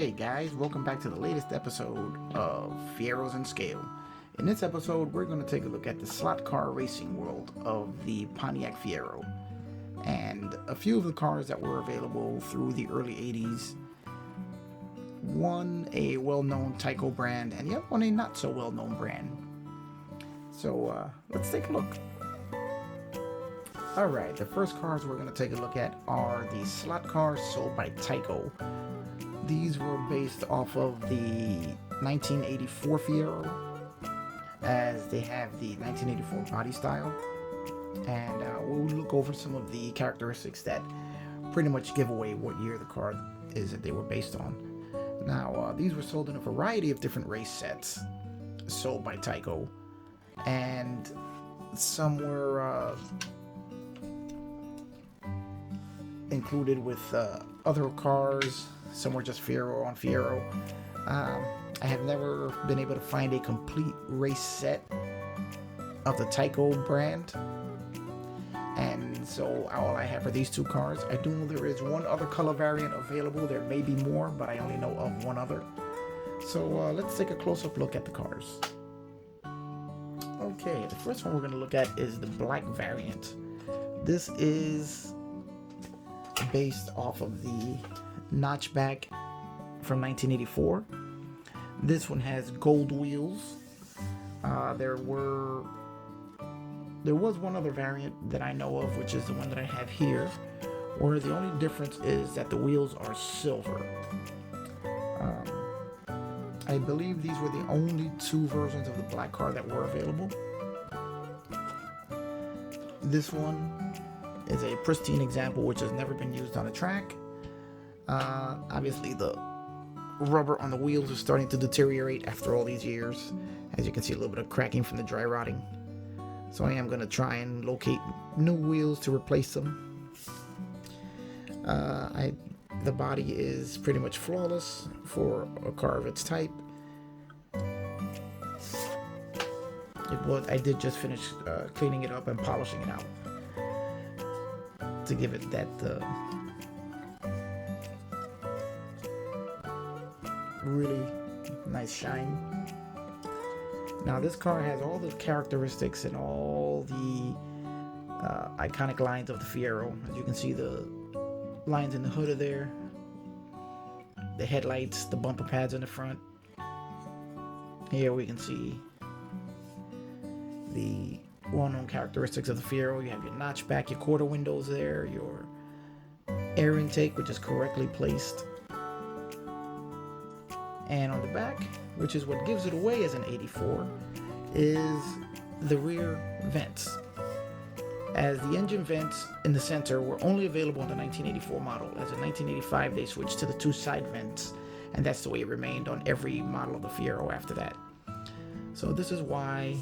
Hey guys, welcome back to the latest episode of Fieros and Scale. In this episode, we're going to take a look at the slot car racing world of the Pontiac Fiero and a few of the cars that were available through the early 80s. One a well-known Tyco brand and the other one a not so well-known brand. So let's take a look. Alright, the first cars we're going to take a look at are the slot cars sold by Tyco. These were based off of the 1984 Fiero, as they have the 1984 body style, and we'll look over some of the characteristics that pretty much give away what year the car is that they were based on. Now, these were sold in a variety of different race sets sold by Tyco, and some were included with other cars. Some were just Fiero on Fiero. I have never been able to find a complete race set of the Tyco brand, and so all I have are these two cars. I do know there is one other color variant available. There may be more, but I only know of one other. So let's take a close-up look at the cars. Okay, the first one we're going to look at is the black variant. This is based off of the notchback from 1984. This one has gold wheels. There was one other variant that I know of, which is the one that I have here, where the only difference is that the wheels are silver. I believe these were the only two versions of the black car that were available. This one is a pristine example which has never been used on a track. Obviously the rubber on the wheels is starting to deteriorate after all these years. As you can see, a little bit of cracking from the dry rotting. So I am going to try and locate new wheels to replace them. The body is pretty much flawless for a car of its type. I did just finish cleaning it up and polishing it out to give it that really nice shine. Now this car has all the characteristics and all the iconic lines of the Fiero. As you can see, the lines in the hood are there, the headlights, the bumper pads in the front. Here we can see the well-known characteristics of the Fiero. You have your notchback, your quarter windows there, your air intake, which is correctly placed. And on the back, which is what gives it away as an 84, is the rear vents. As the engine vents in the center were only available in the 1984 model. As in 1985, they switched to the two side vents, and that's the way it remained on every model of the Fiero after that. So this is why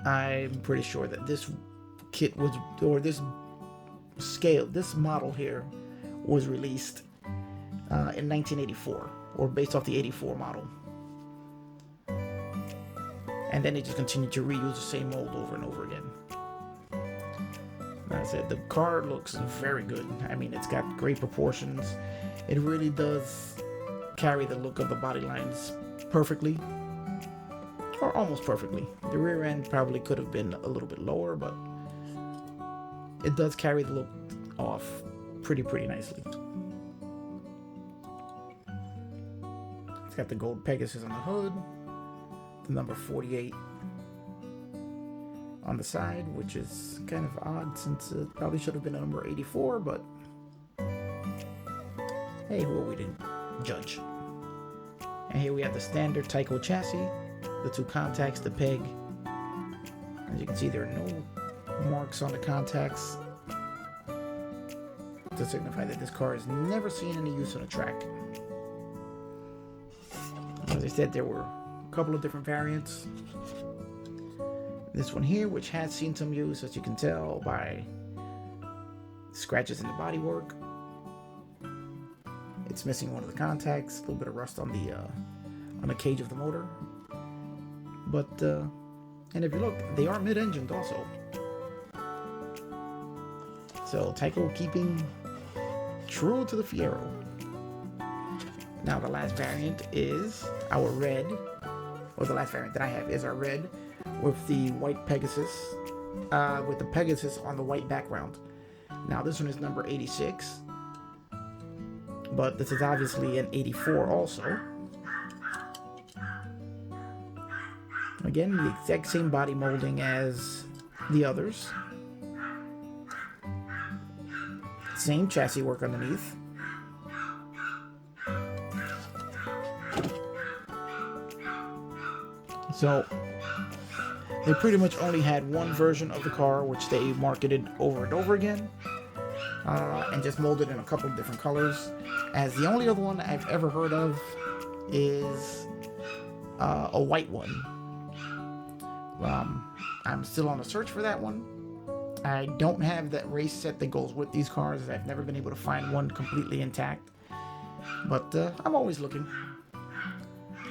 I'm pretty sure that this kit was, or this model here was released in 1984, or based off the 84 model. And then they just continued to reuse the same mold over and over again. Like I said, the car looks very good. I mean, it's got great proportions. It really does carry the look of the body lines perfectly, or almost perfectly. The rear end probably could have been a little bit lower, but it does carry the look off pretty nicely. It's got the gold Pegasus on the hood, the number 48 on the side, which is kind of odd since it probably should have been a number 84, but hey, well, we didn't judge. And here we have the standard Tyco chassis, the two contacts, the peg. As you can see, there are no marks on the contacts to signify that this car has never seen any use on a track. As I said, there were a couple of different variants. This one here, which has seen some use, as you can tell by scratches in the bodywork. It's missing one of the contacts, a little bit of rust on the cage of the motor. But and if you look, they are mid-engined also. So Tyco keeping true to the Fiero. Now the last variant is our red, or the last variant that I have is our red with the white Pegasus, with the Pegasus on the white background. Now this one is number 86, but this is obviously an 84 also. Again, the exact same body molding as the others. Same chassis work underneath. So they pretty much only had one version of the car, which they marketed over and over again, and just molded in a couple of different colors. As the only other one I've ever heard of is a white one. I'm still on the search for that one. I don't have that race set that goes with these cars. I've never been able to find one completely intact, but I'm always looking.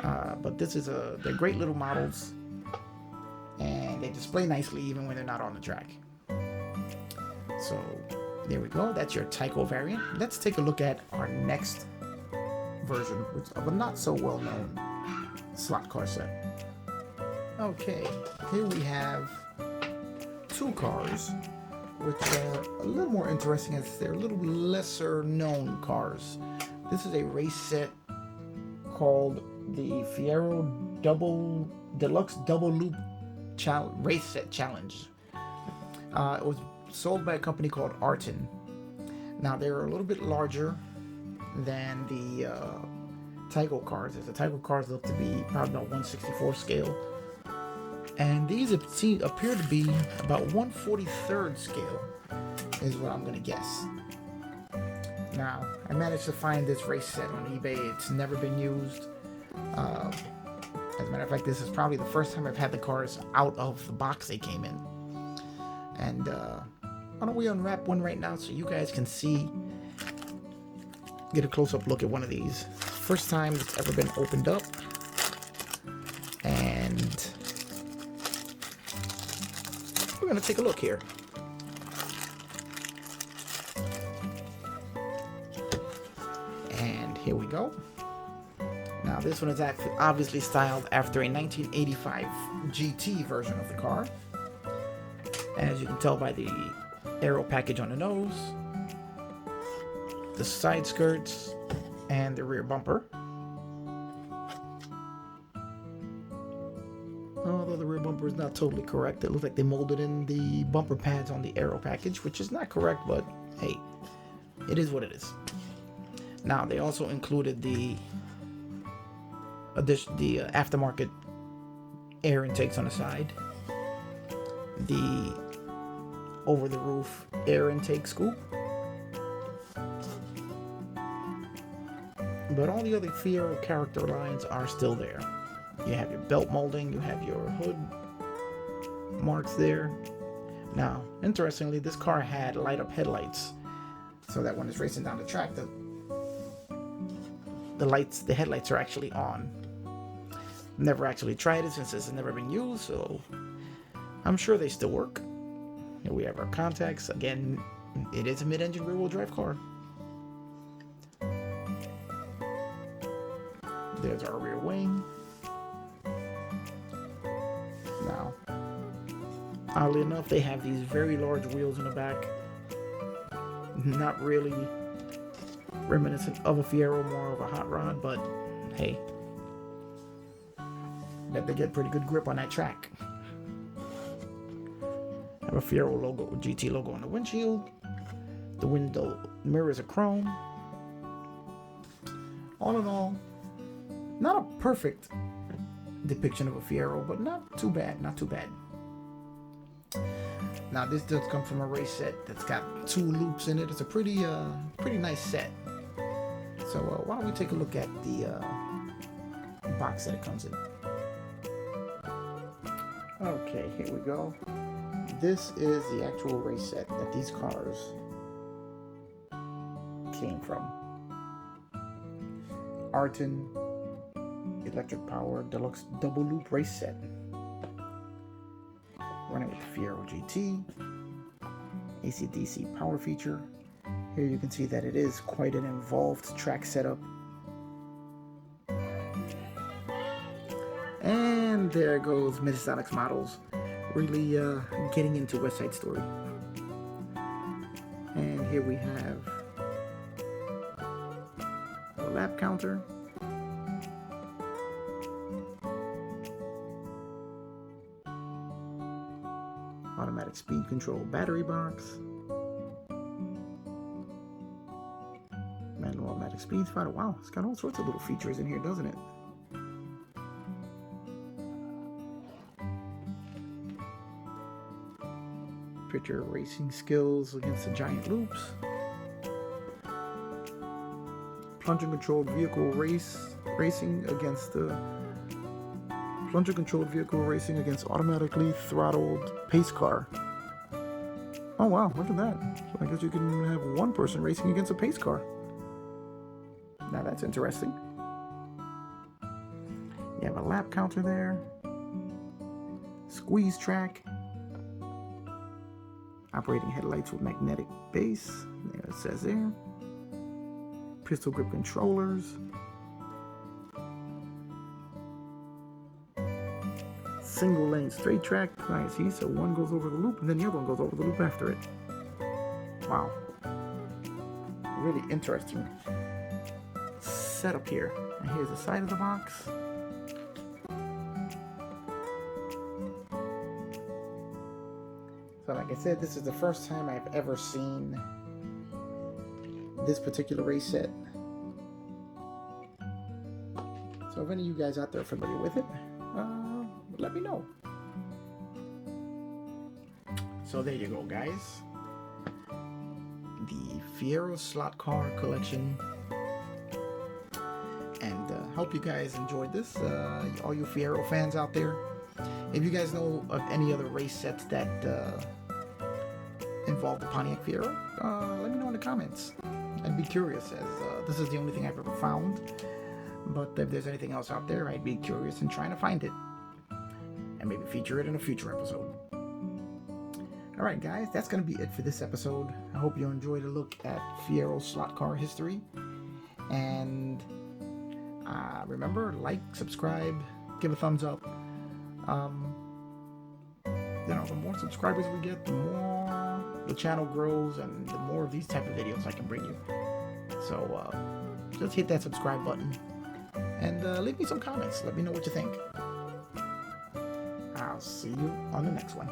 But this is they're great little models, and they display nicely even when they're not on the track. So there we go. That's your Tyco variant. Let's take a look at our next version of a not so well known slot car set. Okay, here we have two cars, which are a little more interesting as they're a little lesser known cars. This is a race set called the Fiero Deluxe Double Loop Race Set Challenge. It was sold by a company called Arton. Now they're a little bit larger than the Tyco cars, as the Tyco cars look to be probably about 1/64 scale. And these appear to be about 1/43 scale, is what I'm going to guess. Now, I managed to find this race set on eBay. It's never been used. As a matter of fact, this is probably the first time I've had the cars out of the box they came in. And why don't we unwrap one right now so you guys can get a close-up look at one of these. First time it's ever been opened up. And we're going to take a look here. And here we go. Now this one is obviously styled after a 1985 GT version of the car. As you can tell by the aero package on the nose, the side skirts, and the rear bumper. Although the rear bumper is not totally correct, it looks like they molded in the bumper pads on the aero package, which is not correct, but hey, it is what it is. Now they also included the aftermarket air intakes on the side, the over-the-roof air intake scoop, but all the other Fiero character lines are still there. You have your belt molding, you have your hood marks there. Now, interestingly, this car had light-up headlights, so that when it's racing down the track, the headlights are actually on. Never actually tried it since this has never been used, so I'm sure they still work. Here we have our contacts. Again, it is a mid-engine rear-wheel drive car. There's our rear wing. Now, oddly enough, they have these very large wheels in the back. Not really reminiscent of a Fiero, more of a hot rod, but hey, bet they get pretty good grip on that track. Have a Fiero logo, GT logo on the windshield. The window mirrors are chrome. All in all, not a perfect depiction of a Fiero, but not too bad, not too bad. Now this does come from a race set that's got 2 loops in it. It's a pretty nice set. So why don't we take a look at the box that it comes in. Okay, here we go. This is the actual race set that these cars came from. Arton Electric Power Deluxe Double Loop Race Set. Running with the Fiero GT, AC/DC power feature, Here you can see that it is quite an involved track setup. And there goes Metasonics Models, really getting into West Side Story. And here we have a lap counter. Automatic speed control battery box. Manual automatic speed spotter. Wow, it's got all sorts of little features in here, doesn't it? Picture racing skills against the giant loops. Plunger controlled vehicle racing against automatically throttled pace car. Oh wow, look at that. So I guess you can have one person racing against a pace car. Now that's interesting. You have a lap counter there. Squeeze track. Operating headlights with magnetic base. There it says there. Pistol grip controllers. Single lane straight track. I see, so one goes over the loop and then the other one goes over the loop after it. Wow. Really interesting setup here. And here's the side of the box. So like I said, this is the first time I've ever seen this particular race set. So if any of you guys out there are familiar with it, let me know. So there you go, guys. The Fieros slot car collection. And hope you guys enjoyed this. All you Fiero fans out there. If you guys know of any other race sets that involve the Pontiac Fiero, let me know in the comments. I'd be curious, as this is the only thing I've ever found. But if there's anything else out there, I'd be curious in trying to find it. And maybe feature it in a future episode. Alright guys, that's going to be it for this episode. I hope you enjoyed a look at Fiero slot car history. And remember, like, subscribe, give a thumbs up. The more subscribers we get, the more the channel grows and the more of these type of videos I can bring you. So just hit that subscribe button and leave me some comments. Let me know what you think. I'll see you on the next one.